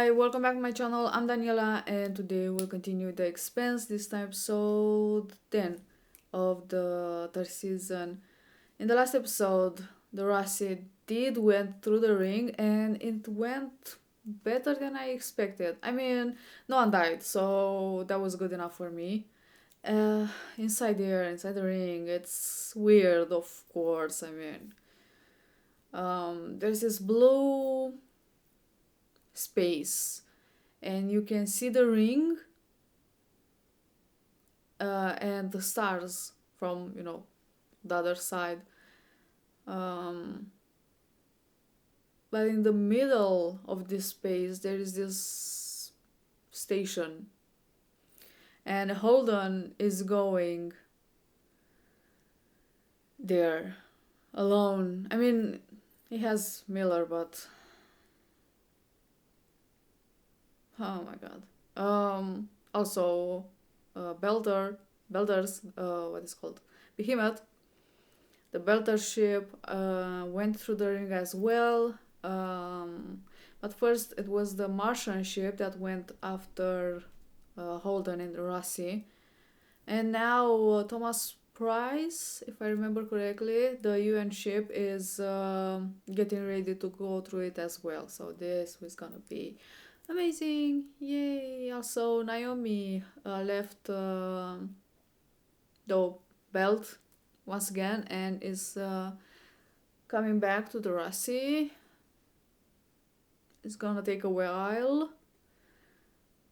Hi, welcome back to my channel. I'm Daniela and today we'll continue the Expanse, this time episode 10 of the third season. In the last episode, the Rossi did went through the ring and it went better than I expected. I mean, no one died, so that was good enough for me. Inside there, inside the ring, it's weird, of course. I mean, there's this blue space and you can see the ring and the stars from the other side, but in the middle of this space there is this station and Holden is going there alone. I mean, he has Miller, but oh my god. Also, Belter's, what is called? Behemoth. The Belter ship went through the ring as well. But first it was the Martian ship that went after Holden and Rossi. And now Thomas Price, if I remember correctly, the UN ship is getting ready to go through it as well. So this was gonna be amazing, yay! Also, Naomi left the belt once again and is coming back to the Rossi. It's gonna take a while,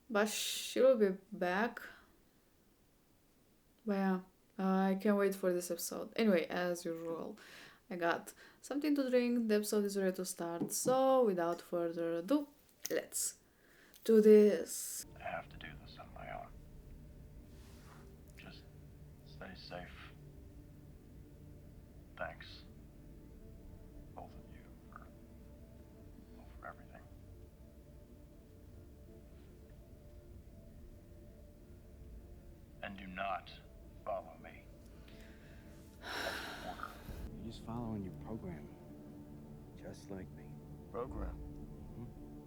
but she'll be back. But yeah, I can't wait for this episode. Anyway, as usual, I got something to drink. The episode is ready to start, so without further ado, let's do this. I have to do this on my own. Just stay safe. Thanks, both of you, for everything. And do not follow me. That's the order. You're just following your program, just like me. Program.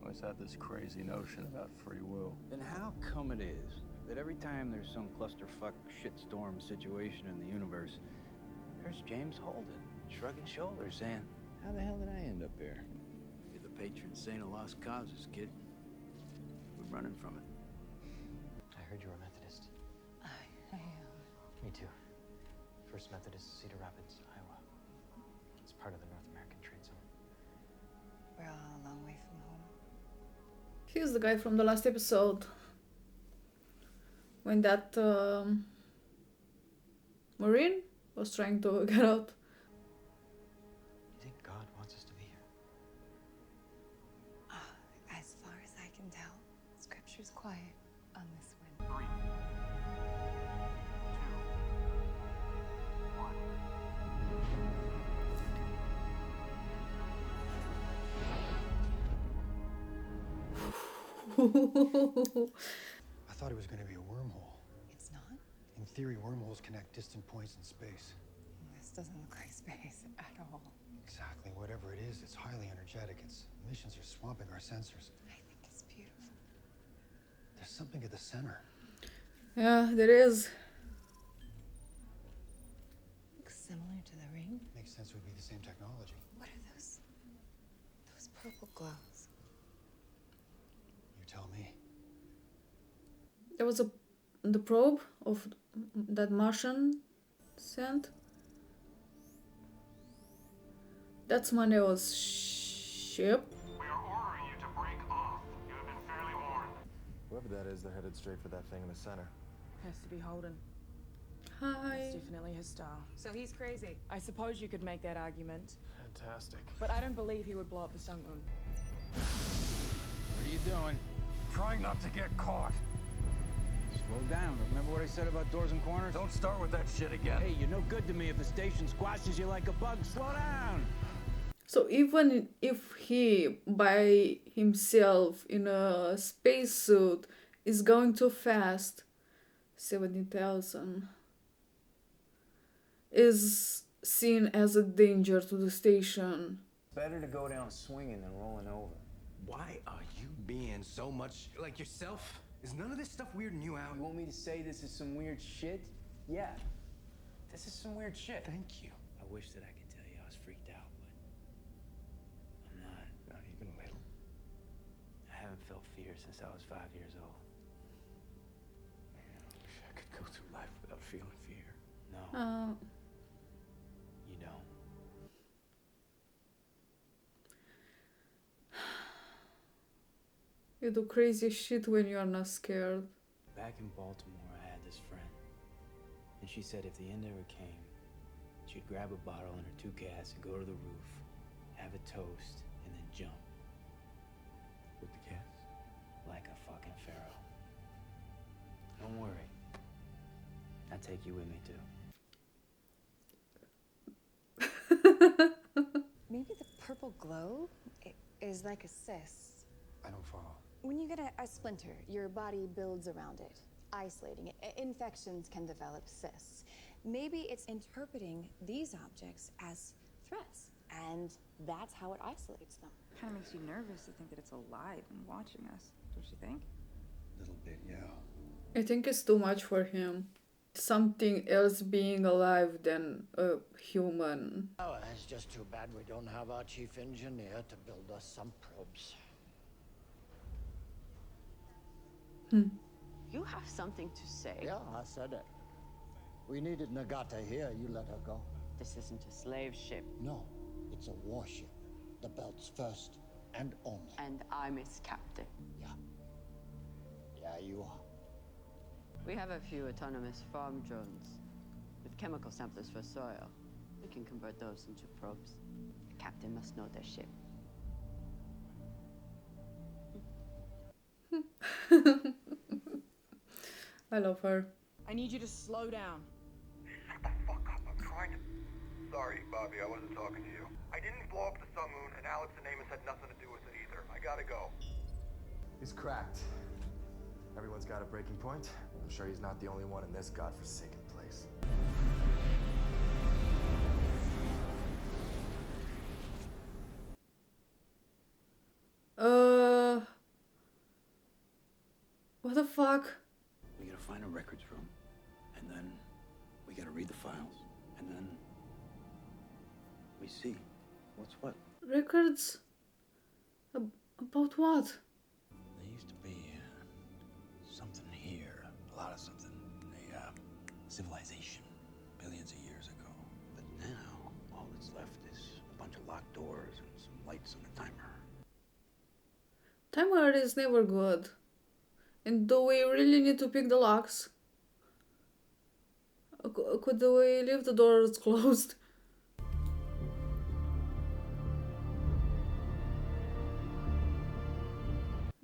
Always had this crazy notion about free will. Then how come it is that every time there's some clusterfuck shitstorm situation in the universe, there's James Holden shrugging shoulders saying, how the hell did I end up here? You're the patron saint of lost causes, kid. We're running from it. I heard you were a Methodist. I am. Me too. First Methodist, Cedar Rapids, Iowa. It's part of the North American Trade Zone. We're all a long way from home. He's the guy from the last episode when that Marine was trying to get out. You think God wants us to be here? As far as I can tell, Scripture's quiet on this one. 3, 2, 1. I thought it was going to be a wormhole. It's not? In theory, wormholes connect distant points in space. This doesn't look like space at all. Exactly, whatever it is, it's highly energetic. Its emissions are swamping our sensors. I think it's beautiful. There's something at the center. Yeah, there is. Looks similar to the ring. Makes sense it would be the same technology. What are those? Those purple glows. You tell me. There was the probe of that Martian sent. That's Maneo's ship. We are ordering you to break off. You have been fairly warned. Whoever that is, they're headed straight for that thing in the center. Has to be Holden. Hi. It's definitely his style. So he's crazy. I suppose you could make that argument, Fantastic. but I don't believe he would blow up the sunk moon. What are you doing? Trying not to get caught. Slow down. Remember what I said about doors and corners? Don't start with that shit again. Hey, you're no good to me if the station squashes you like a bug. Slow down! So even if he by himself in a spacesuit is going too fast, 70,000 is seen as a danger to the station. Better to go down swinging than rolling over. Why are you being so much like yourself? Is none of this stuff weirding you out? You want me to say this is some weird shit? Yeah. This is some weird shit. Thank you. I wish that I could tell you I was freaked out, but I'm not. Not even a little. I haven't felt fear since I was 5 years old. Man, I wish I could go through life without feeling fear. No, Uh, you don't. you do crazy shit when you are not scared. Back in Baltimore, I had this friend. And she said if the end ever came, she'd grab a bottle and her 2 cats and go to the roof, have a toast, and then jump. With the cats? Like a fucking pharaoh. Don't worry. I'll take you with me, too. Maybe the purple glow is like a cyst. I don't follow. When you get a splinter, your body builds around it, isolating it. Infections can develop cysts. Maybe it's interpreting these objects as threats, and that's how it isolates them. Kind of makes you nervous to think that it's alive and watching us, don't you think? Little bit, yeah. I think it's too much for him. Something else being alive than a human. Oh, it's just too bad we don't have our chief engineer to build us some probes. You have something to say. Yeah, I said it. We needed Nagata here, you let her go. This isn't a slave ship. No, it's a warship. The Belt's first and only. And I'm its captain. Yeah, you are. We have a few autonomous farm drones with chemical samplers for soil. We can convert those into probes. The captain must know their ship. I love her. I need you to slow down. Shut the fuck up. I'm trying to... Sorry, Bobby, I wasn't talking to you. I didn't blow up the Sun Moon, and Alex and Amos had nothing to do with it either. I gotta go. He's cracked. Everyone's got a breaking point. I'm sure he's not the only one in this godforsaken place. What the fuck? We gotta find a records room, and then we gotta read the files, and then we see what's what. Records? About what? There used to be something here, a lot of something, a civilization, billions of years ago. But now, all that's left is a bunch of locked doors and some lights on the timer. Timer is never good. And do we really need to pick the locks? Could we leave the doors closed?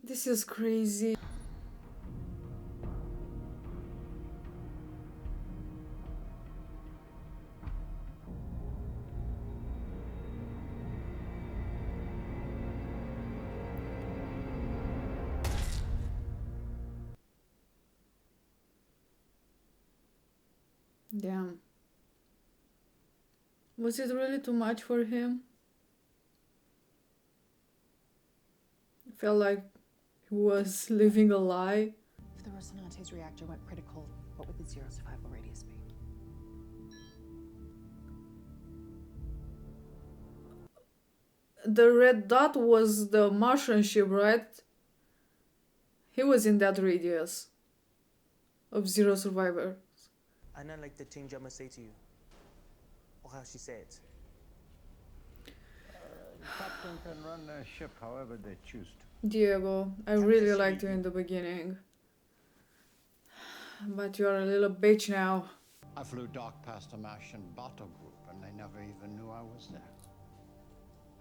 This is crazy. Damn. Was it really too much for him? I felt like he was living a lie. If the Rocinante's reactor went critical, what would the zero survival radius be? The red dot was the Martian ship, right? He was in that radius of zero survivor. I not like the things I must say to you, or how she said. Captain can run their ship however they choose to. Diego, I really liked you in the beginning. But you're a little bitch now. I flew dark past a Martian battle group, and they never even knew I was there.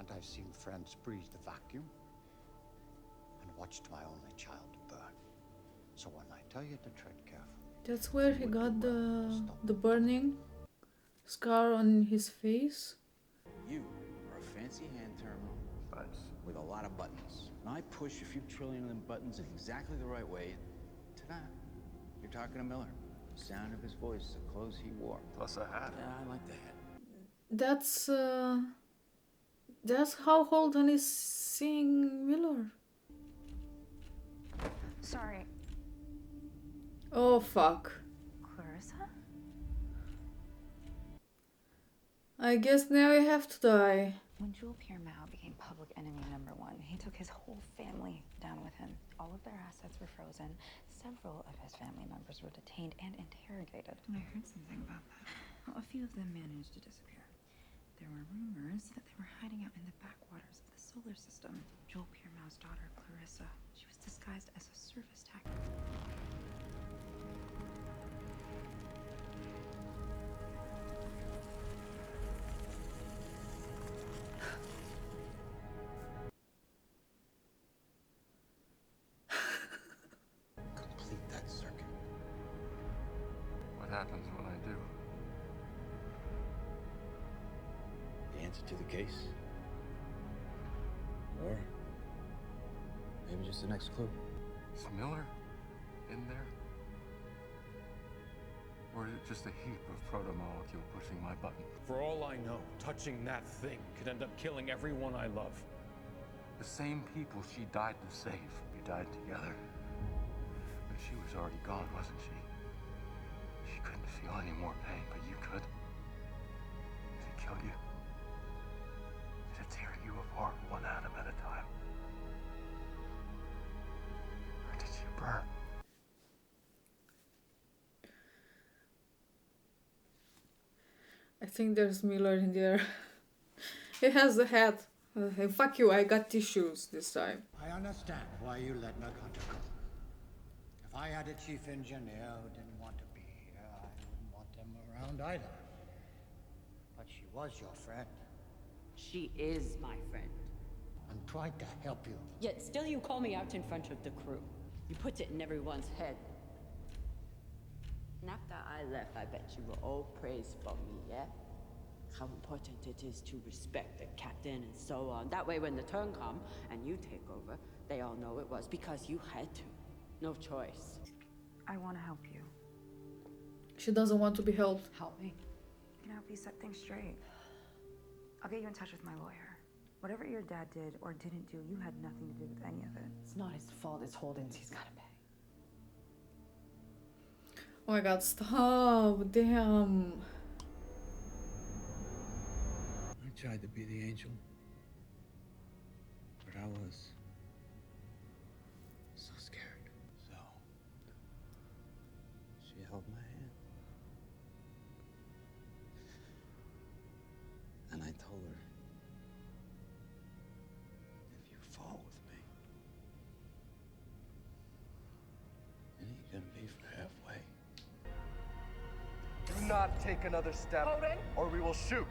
And I've seen friends breathe the vacuum, and watched my only child burn. So when I tell you to tread carefully. That's where he got the burning scar on his face. You are a fancy hand terminal with a lot of buttons. And I push a few trillion of them buttons in exactly the right way. Ta-da! You're talking to Miller. The sound of his voice, the clothes he wore. Plus a hat. Yeah, I like the hat. That's how Holden is seeing Miller. Sorry. Oh fuck. Clarissa? I guess now you have to die. When Jewel Pierre Mao became public enemy #1, he took his whole family down with him. All of their assets were frozen. Several of his family members were detained and interrogated. I heard something about that. Well, a few of them managed to disappear. There were rumors that they were hiding out in the backwaters of the solar system. Jewel Pierre Mao's daughter, Clarissa, she was disguised as a service tech. Complete that circuit. What happens when I do? The answer to the case? Or maybe just the next clue. Is Miller in there? Or is it just a heap of proto-molecule pushing my button? For all I know, touching that thing could end up killing everyone I love. The same people she died to save. You died together. But she was already gone, wasn't she? She couldn't feel any more pain, but you could. Did it kill you? Did it tear you apart one atom at a time? Or did you burn? I think there's Miller in there. He has the hat. Hey, fuck you, I got tissues this time. I understand why you let Naganta go. If I had a chief engineer who didn't want to be here, I wouldn't want them around either. But she was your friend She is my friend. and tried to help you. Yet still you call me out in front of the crew. You put it in everyone's head. And after I left, I bet you were all praised for me, yeah? How important it is to respect the captain and so on. That way when the turn comes and you take over, they all know it was because you had to. No choice. I want to help you. She doesn't want to be helped. Help me. I can help you set things straight. I'll get you in touch with my lawyer. Whatever your dad did or didn't do, you had nothing to do with any of it. It's not his fault, it's Holden's. He's gotta pay. Oh my god, stop. Damn. I tried to be the angel, but I was so scared. So she held my hand, and I told her, if you fall with me, it ain't gonna be for halfway. Do not take another step, or we will shoot.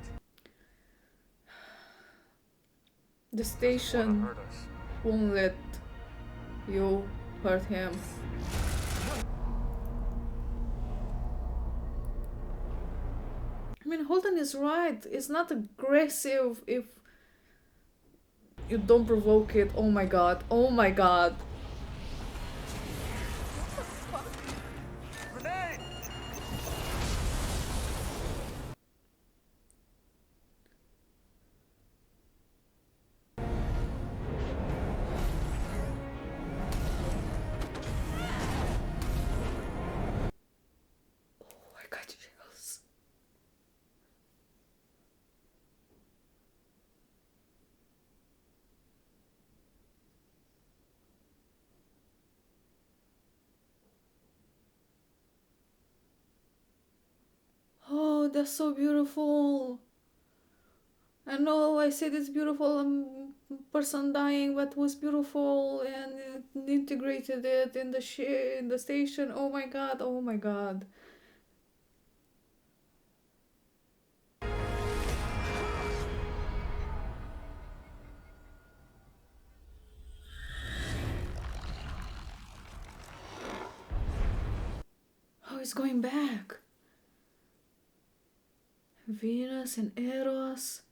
The station won't let you hurt him. I mean, Holden is right. It's not aggressive if you don't provoke it. Oh my god. Oh my god. Grenade! I got chills. Oh, that's so beautiful. I know I said it's beautiful, person dying, but was beautiful and it integrated it in the in the station. Oh my god, oh my god. Oh, it's going back. Venus and Eros.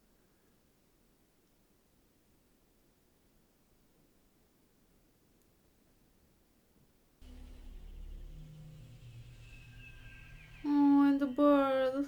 Oh, and the bird.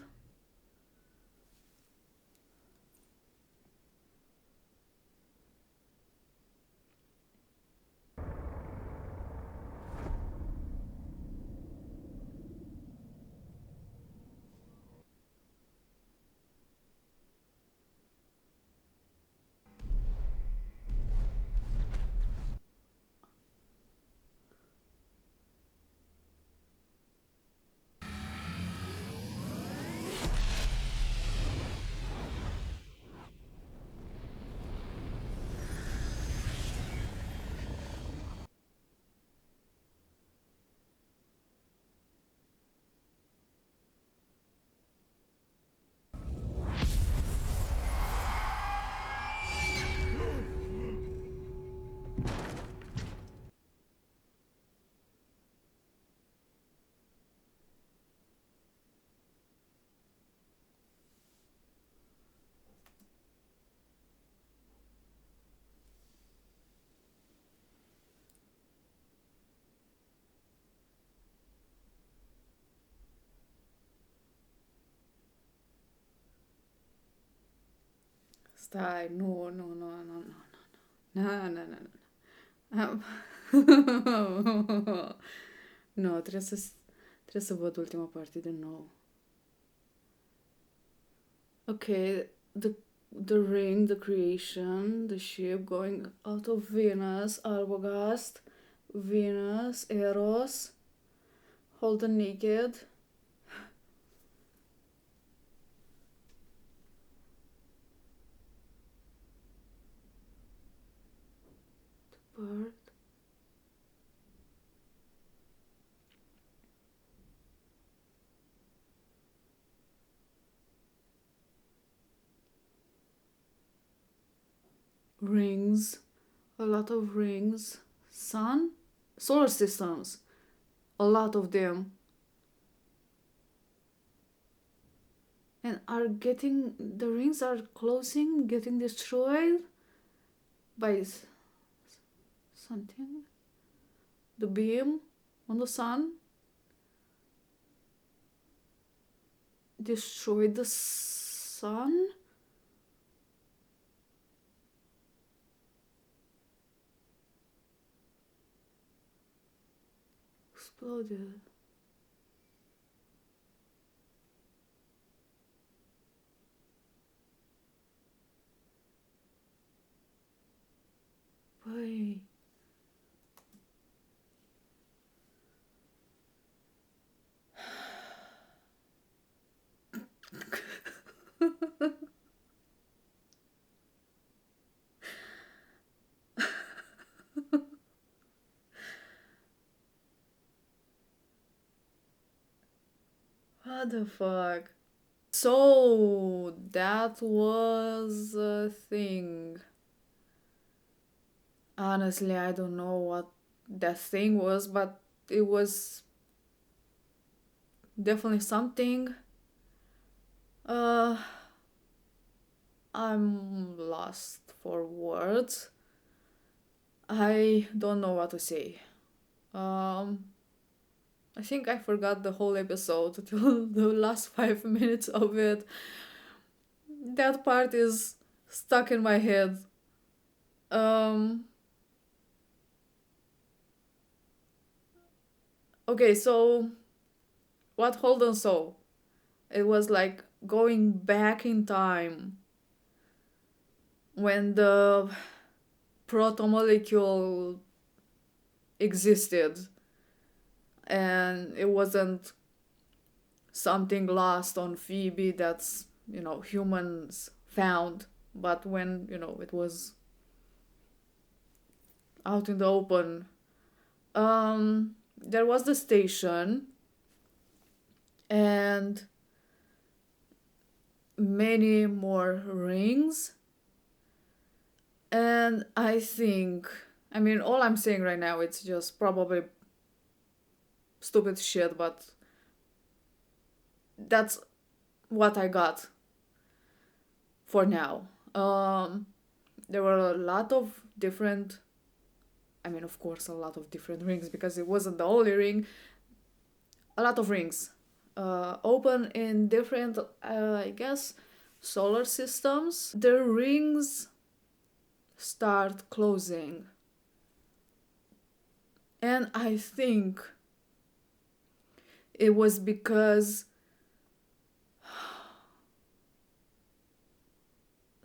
stai, no. No, trebuie să văd ultima parte din nou. Okay, the ring, the creation, the ship going out of Venus, Arbogast, Venus, Eros, Holden naked. The bird. Rings, a lot of rings. Sun, solar systems, a lot of them. And the rings are closing, getting destroyed by something. The beam on the sun destroyed the sun. Exploded. Why? What the fuck? So that was a thing. Honestly, I don't know what that thing was, but it was definitely something. I'm lost for words. I don't know what to say. I think I forgot the whole episode till the last 5 minutes of it. That part is stuck in my head. Okay, so what Holden saw, it was like going back in time when the protomolecule existed and it wasn't something lost on Phoebe that's, humans found, but when, it was out in the open. There was the station and many more rings. And I think, all I'm saying right now, it's just probably stupid shit, but that's what I got for now. There were a lot of different, of course, a lot of different rings because it wasn't the only ring. A lot of rings open in different, I guess, solar systems. The rings start closing. And I think it was because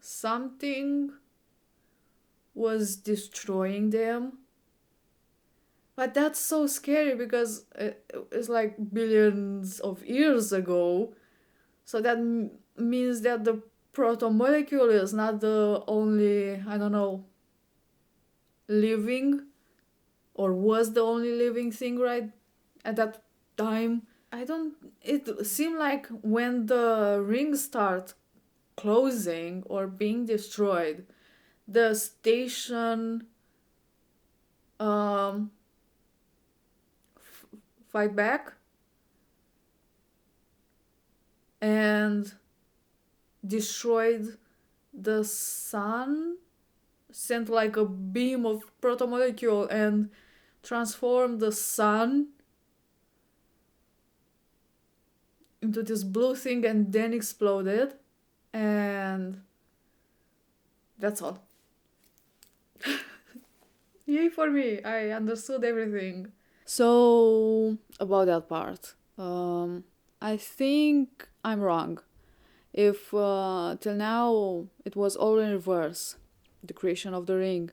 something was destroying them. But that's so scary because it's like billions of years ago. So that means that the protomolecule is not the only, living, or was the only living thing right at that time. It seemed like when the rings start closing or being destroyed, the station fight back and destroyed the sun, sent like a beam of protomolecule and transformed the sun into this blue thing and then exploded. And That's all. Yay for me! I understood everything. So, about that part. I think I'm wrong. If till now it was all in reverse, the creation of the ring,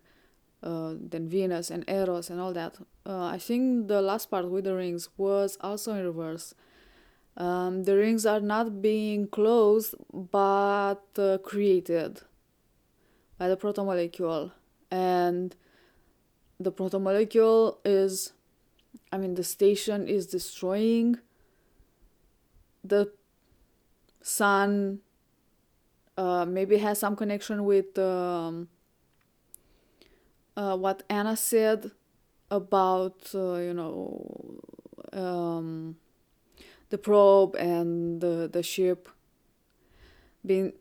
then Venus and Eros and all that, I think the last part with the rings was also in reverse. The rings are not being closed but created by the protomolecule, and the protomolecule is, I mean, the station is destroying the sun. Maybe has some connection with what Anna said about the probe and the ship being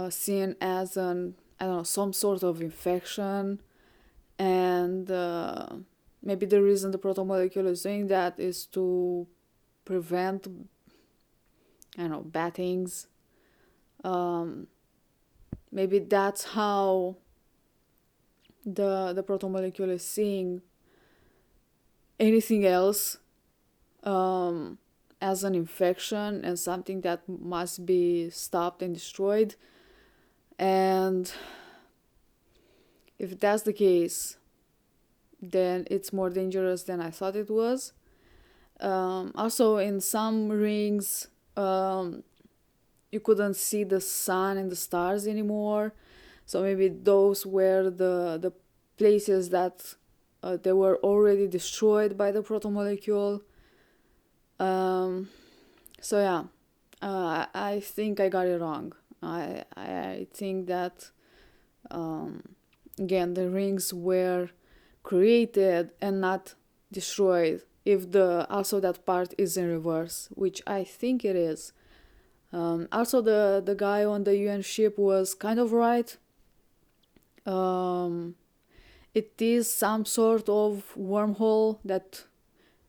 seen as an, I don't know, some sort of infection, and maybe the reason the protomolecule is doing that is to prevent, I don't know, bad things. Maybe that's how the protomolecule is seeing anything else as an infection and something that must be stopped and destroyed. And if that's the case, then it's more dangerous than I thought it was. Also, in some rings, you couldn't see the sun and the stars anymore. So maybe those were the places that they were already destroyed by the protomolecule. So yeah, I think I got it wrong. I think that again, the rings were created and not destroyed. If also that part is in reverse, which I think it is. Also, the guy on the UN ship was kind of right. It is some sort of wormhole that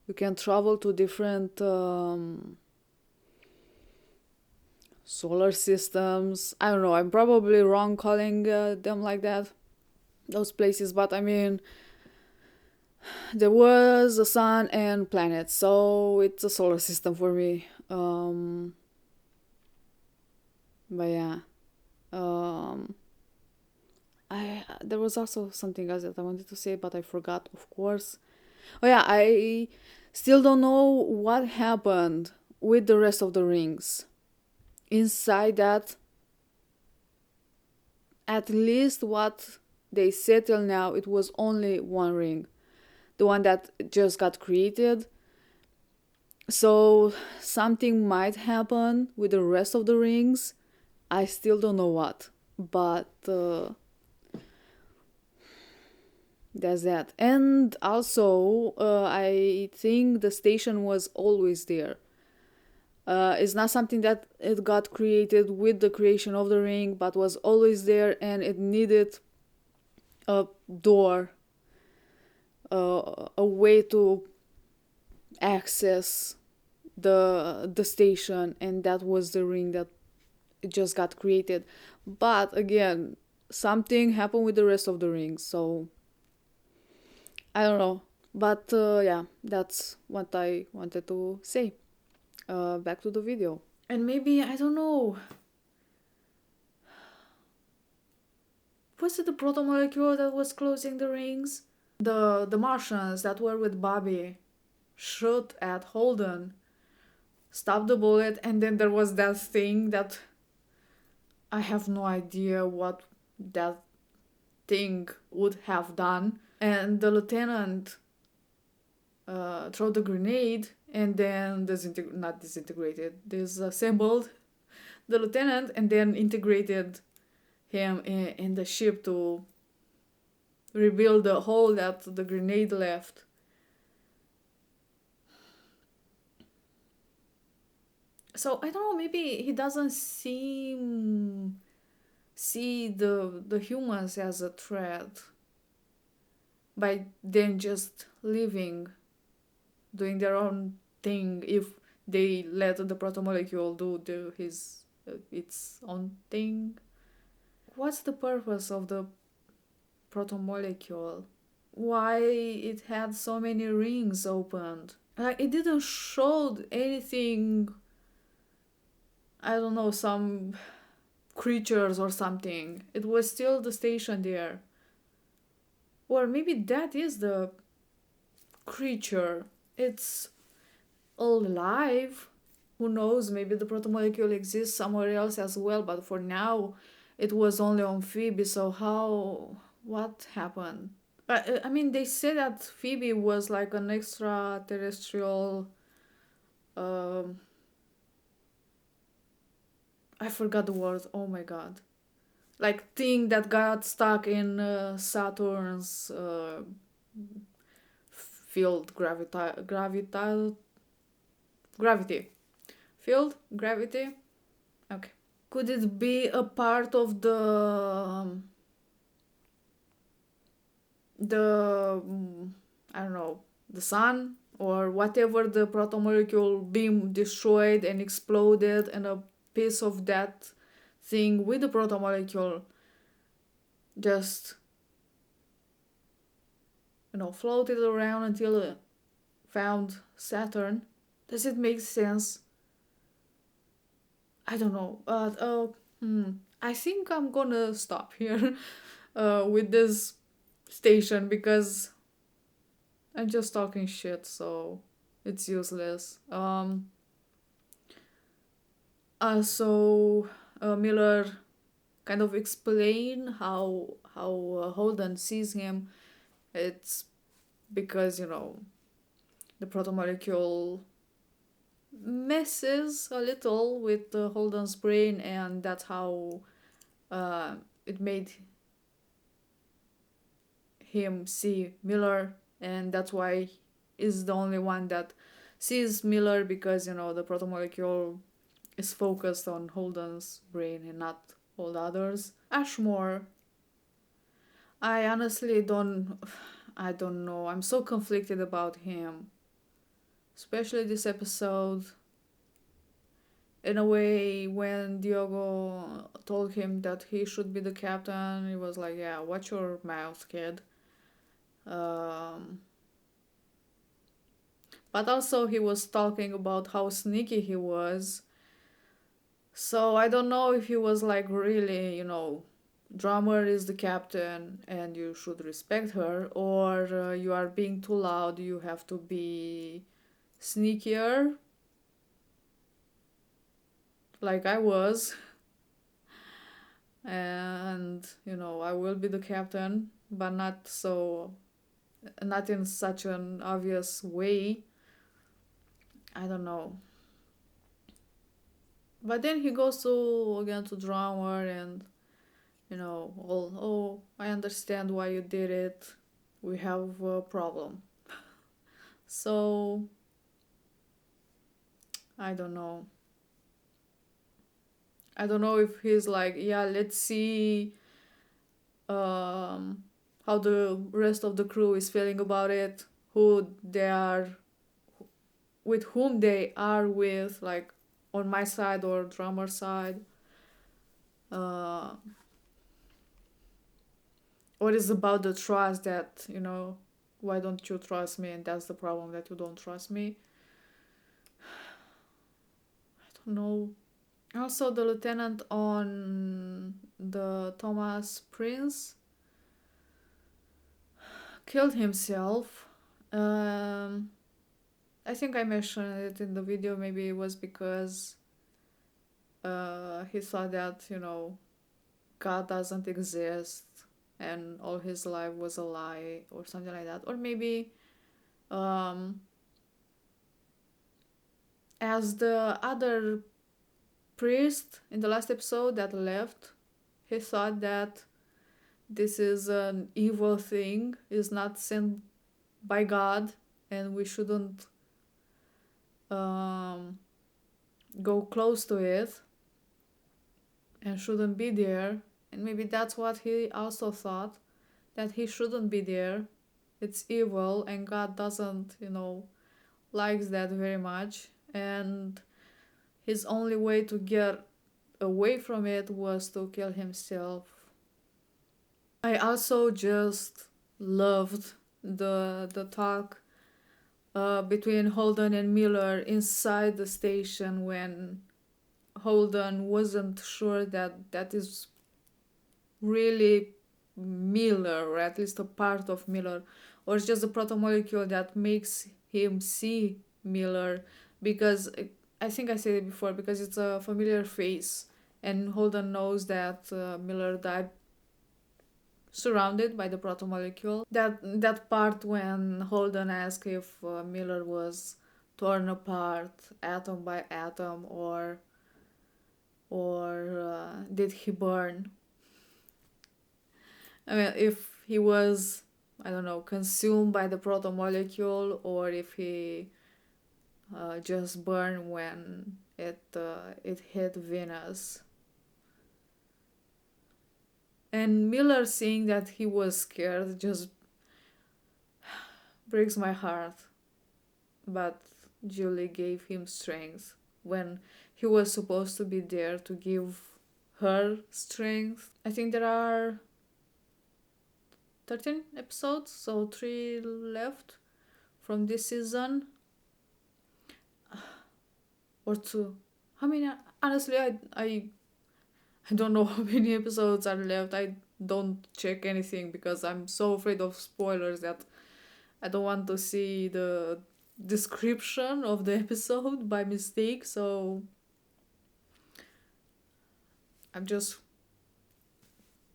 you can travel to different solar systems. I don't know, I'm probably wrong calling them like that, those places, but I mean, there was a sun and planets, so it's a solar system for me. But yeah, there was also something else that I wanted to say, but I forgot, of course. Oh yeah, I still don't know what happened with the rest of the rings. Inside that, at least what they said till now, it was only one ring, the one that just got created. So something might happen with the rest of the rings. I still don't know what, but that's that. And also, I think the station was always there. It's not something that it got created with the creation of the ring, but was always there, and it needed a door, a way to access the station, and that was the ring that it just got created. But again, something happened with the rest of the rings, so I don't know. But yeah, that's what I wanted to say. Back to the video. And maybe, I don't know, was it the protomolecule that was closing the rings? The Martians that were with Bobby shot at Holden, stopped the bullet, and then there was that thing that I have no idea what that thing would have done. And the lieutenant threw the grenade and then disassembled the lieutenant and then integrated him in the ship to rebuild the hole that the grenade left. So I don't know, maybe he doesn't see the humans as a threat by them just living, doing their own thing, if they let the protomolecule do its own thing. what's the purpose of the protomolecule? Why it had so many rings opened? Like, it didn't show anything, I don't know, some creatures or something. It was still the station there. Or maybe that is the creature. It's alive. Who knows? Maybe the protomolecule exists somewhere else as well, but for now it was only on Phoebe, so how. What happened? I mean, they said that Phoebe was like an extraterrestrial. I forgot the word. Oh my god. Like thing that got stuck in Saturn's field gravity field gravity. Okay. Could it be a part of the I don't know, the sun or whatever the protomolecule beam destroyed and exploded, and a piece of that thing with the protomolecule just, floated around until it found Saturn? Does it make sense? I don't know, but I think I'm gonna stop here with this station because I'm just talking shit, so it's useless. So Miller kind of explain how Holden sees him. It's because the protomolecule messes a little with Holden's brain, and that's how it made him see Miller, and that's why is the only one that sees Miller, because the protomolecule is focused on Holden's brain and not all the others. Ashmore, I honestly don't know. I'm so conflicted about him, especially this episode. In a way, when Diogo told him that he should be the captain, he was like, yeah, watch your mouth, kid. But also he was talking about how sneaky he was. So I don't know if he was like really, drummer is the captain and you should respect her, or you are being too loud, you have to be sneakier. Like I was. And, I will be the captain, but not in such an obvious way. I don't know. But then he goes again to drummer and, I understand why you did it. We have a problem. So, I don't know. I don't know if he's like, yeah, let's see how the rest of the crew is feeling about it, with whom they are with, like on my side or drummer side. What is about the trust that, why don't you trust me, and that's the problem, that you don't trust me. I don't know. Also, the lieutenant on the Thomas Prince killed himself. I think I mentioned it in the video. Maybe it was because he thought that, God doesn't exist and all his life was a lie or something like that. Or maybe as the other priest in the last episode that left, he thought that this is an evil thing, is not sent by God, and we shouldn't go close to it and shouldn't be there. And maybe that's what he also thought, that he shouldn't be there. It's evil and God doesn't, likes that very much. And his only way to get away from it was to kill himself. I also just loved the talk between Holden and Miller inside the station when Holden wasn't sure that that is really Miller, or at least a part of Miller, or it's just a protomolecule that makes him see Miller, because I think I said it before, because it's a familiar face, and Holden knows that Miller died surrounded by the protomolecule. That part when Holden asked if Miller was torn apart atom by atom, or did he burn? I mean, if he was, I don't know, consumed by the protomolecule, or if he just burned when it hit Venus. And Miller saying that he was scared just breaks my heart. But Julie gave him strength when he was supposed to be there to give her strength. I think there are 13 episodes, so 3 left from this season. Or 2. How many? Honestly, I don't know how many episodes are left. I don't check anything because I'm so afraid of spoilers that I don't want to see the description of the episode by mistake, so I'm just,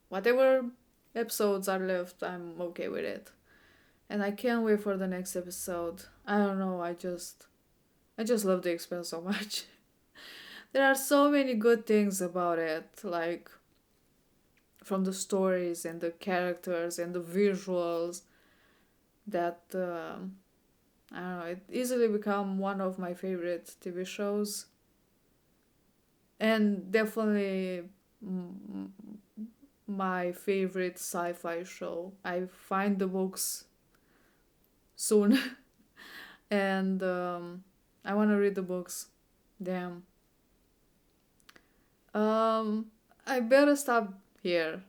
whatever episodes are left, I'm okay with it. And I can't wait for the next episode. I don't know, I just love The Expanse so much. There are so many good things about it, like from the stories and the characters and the visuals, that I don't know, it easily become one of my favorite TV shows, and definitely my favorite sci-fi show. I find the books soon, and I want to read the books. Damn. I better stop here.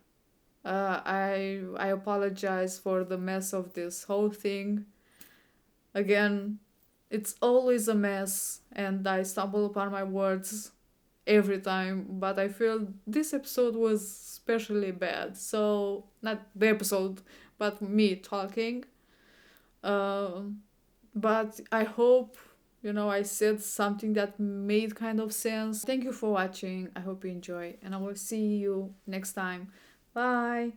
I apologize for the mess of this whole thing. Again, it's always a mess, and I stumble upon my words every time, but I feel this episode was especially bad. So, not the episode, but me talking. But I hope, I said something that made kind of sense. Thank you for watching. I hope you enjoy, and I will see you next time. Bye!